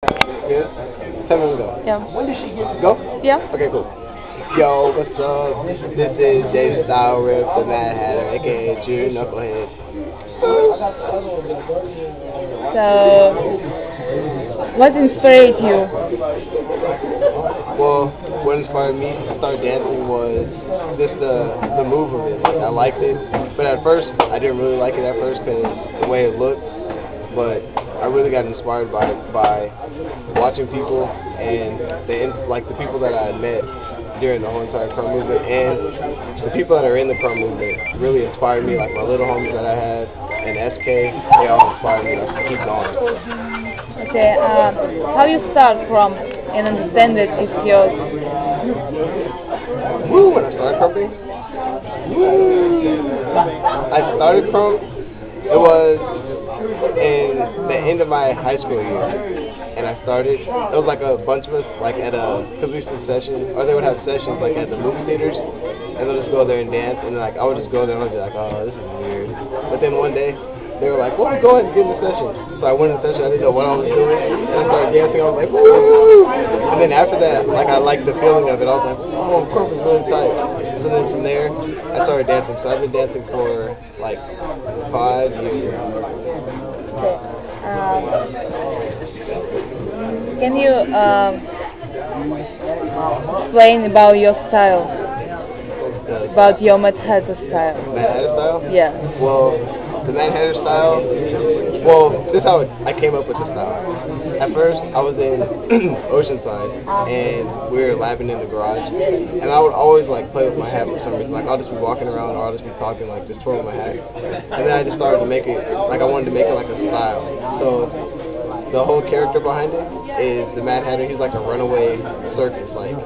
Good. 10 minutes ago. Yeah. When did she get go? Yeah. Okay, cool. Yo, what's up? This is David Style Rip, the Maddhatter, aka Junior Knucklehead. So, what inspired you? Well, what inspired me to start dancing was just the move of it. Like, I liked it, but at first I didn't really like it at first because the way it looked. But I really got inspired by it by watching people and the people that I met during the whole entire pro movement, and the people that are in the pro movement really inspired me. Like my little homies that I had and SK, they all inspired me to keep going. Okay. How you start from and understand that it's yours? Woo! When I started crumping, I started from it was in the end of my high school year, and I started. It was like a bunch of us, like because we used to session, or they would have sessions like at the movie theaters, and they'll just go there and dance, and like I would just go there and I'd be like, oh, this is weird. But then one day, they were like, well, go ahead and get in the session. So I went in the session, I didn't know what I was doing, and I started dancing, I was like, woo! And then after that, like I liked the feeling of it, I was like, oh, crump is really tight. So then from there, I started dancing. So I've been dancing for like 5 years. Okay. Can you explain about your style? About your Maddhatter style? Maddhatter style? Yeah. Well, the Maddhatter style, well, this is how I came up with the style. At first, I was in Oceanside, and we were labbing in the garage, and I would always like play with my hat for some reason. Like I'll just be walking around, or I'll just be talking, like just twirling my hat, and then I just started to make it, like I wanted to make it like a style. So the whole character behind it is the Maddhatter. He's like a runaway circus, like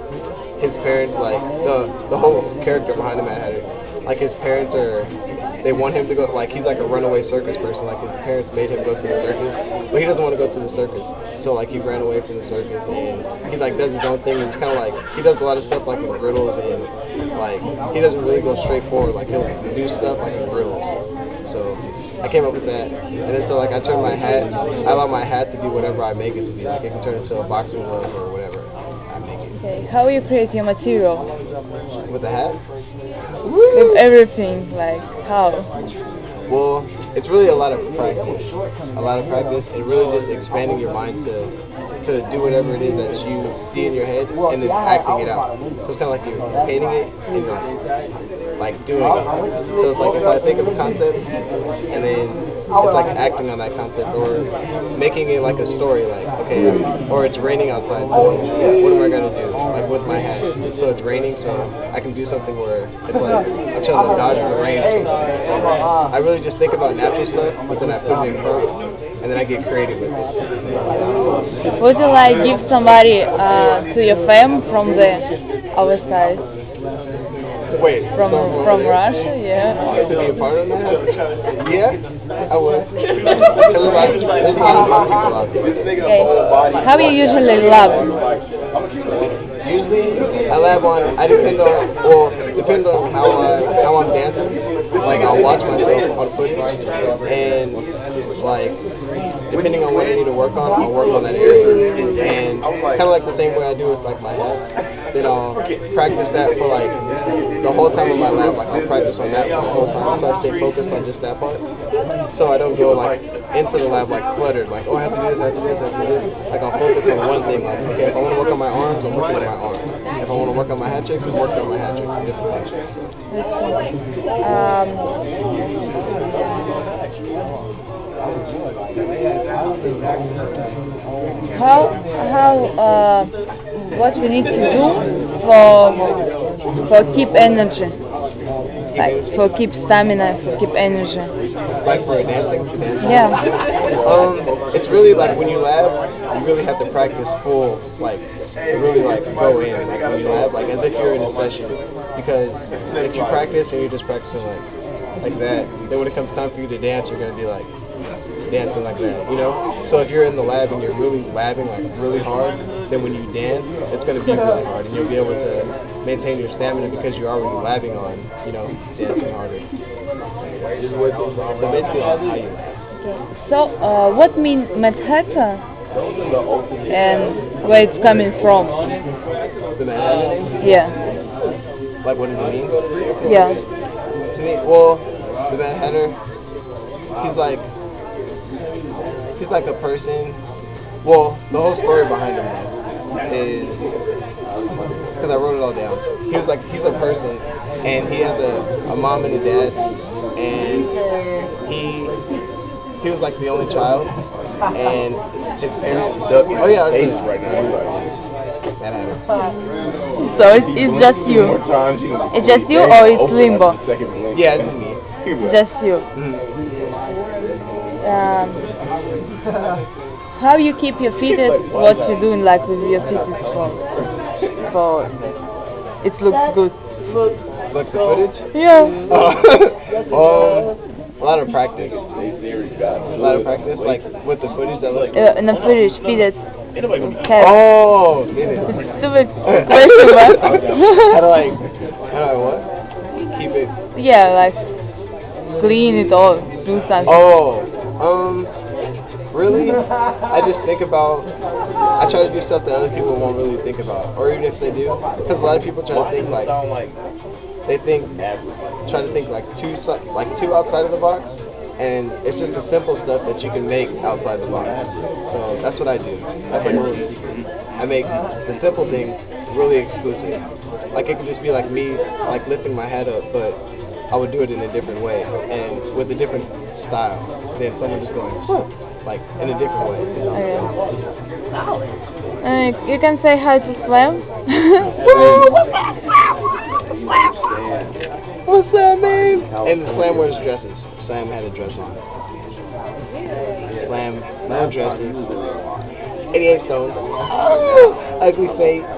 his parents, like the whole character behind the Maddhatter, like his parents they want him to go, like he's like a runaway circus person, like his parents made him go to the circus, but he doesn't want to go to the circus, so like he ran away from the circus, and he like does his own thing, and it's kind of like, he does a lot of stuff like in riddles, and like, he doesn't really go straight forward, like he'll do stuff like in riddles. So I came up with that, and then so like I turned my hat, I allow my hat to be whatever I make it to be, like it can turn into a boxing glove or whatever I make it. Okay. How you create your material? With the hat? With everything, like how? Well, it's really a lot of practice. And really just expanding your mind to do whatever it is that you see in your head and then acting it out. So it's kind of like you're painting it and like doing it. So it's like if I think of a concept and then it's like acting on that concept, or making it like a story, like, okay, or it's raining outside, so what am I going to do, like with my hat? So it's raining, so I can do something where it's like I'm trying to dodge the rain or something. I really just think about natural stuff, but then I put it in prose, and then I get creative with it. Would you like give somebody to your fam from the other side? Wait, from Russia, yeah. To be a part of that? Yeah, I would. Okay. How do you usually lab? Usually, I lab on, depends on how I'm dancing. Like, I'll watch myself on footage, and like, depending on what I need to work on, I'll work on that area. And kind of like the same way I do with like my hat, then I'll practice that for like the whole time of my lab. Like I'll practice on that for the whole time, so I stay focused on just that part. So I don't go like into the lab like cluttered, like, oh, I have to do this, I have to do this, I have to do this. Like I'll focus on one thing. Like, okay, if I want to work on my arms, I'm working on my arms. If I want to work on my hat tricks, I'm working on my hat tricks. Different hat tricks. What we need to do for keep energy, like for keep stamina, for keep energy. Like for dancing? Yeah. It's really like when you lab, you really have to practice full, like really like go in, like when you lab, like as if you're in a session. Because if you practice and you're just practicing like that, then when it comes time for you to dance, you're gonna be like dancing like that, you know? So if you're in the lab and you're really labbing like really hard, then when you dance, it's going to be really hard, and you'll be able to maintain your stamina because you're already labbing on, you know, dancing harder. So basically, how you. So, what means Maddhatter? And where it's coming from. The Maddhatter? Yeah. Like, what does it mean? Yeah. To me, well, the Maddhatter, he's like a person. Well, the whole story behind him is, because I wrote it all down. He's a person, and he has a mom and a dad, and he was like the only child, and his parents dug. Oh yeah, Eyez right now. So it's just you. It's just you, or it's Limbo? Yeah, it's me. Just you. How you keep your feet? What you doing like with your feet for it looks good? Like the footage? Yeah. A lot of practice. A lot of practice, like with the footage that looks. In the footage, fitted. Oh, fitted. Stupid question, but how do I what? Keep it. Yeah, like clean it all, do something. Really? I just think about. I try to do stuff that other people won't really think about, or even if they do, because a lot of people try to think like try to think like too outside of the box, and it's just the simple stuff that you can make outside the box. So that's what I do. That's like a little secret. I make the simple things really exclusive. Like it could just be like me, like lifting my head up, but I would do it in a different way and with a different style than someone just going, like in a different way. You can say hi to Slam. What's that, man? And Slam wears dresses. Slam had a dress on. Slam dresses. 88 stones. Ugly face.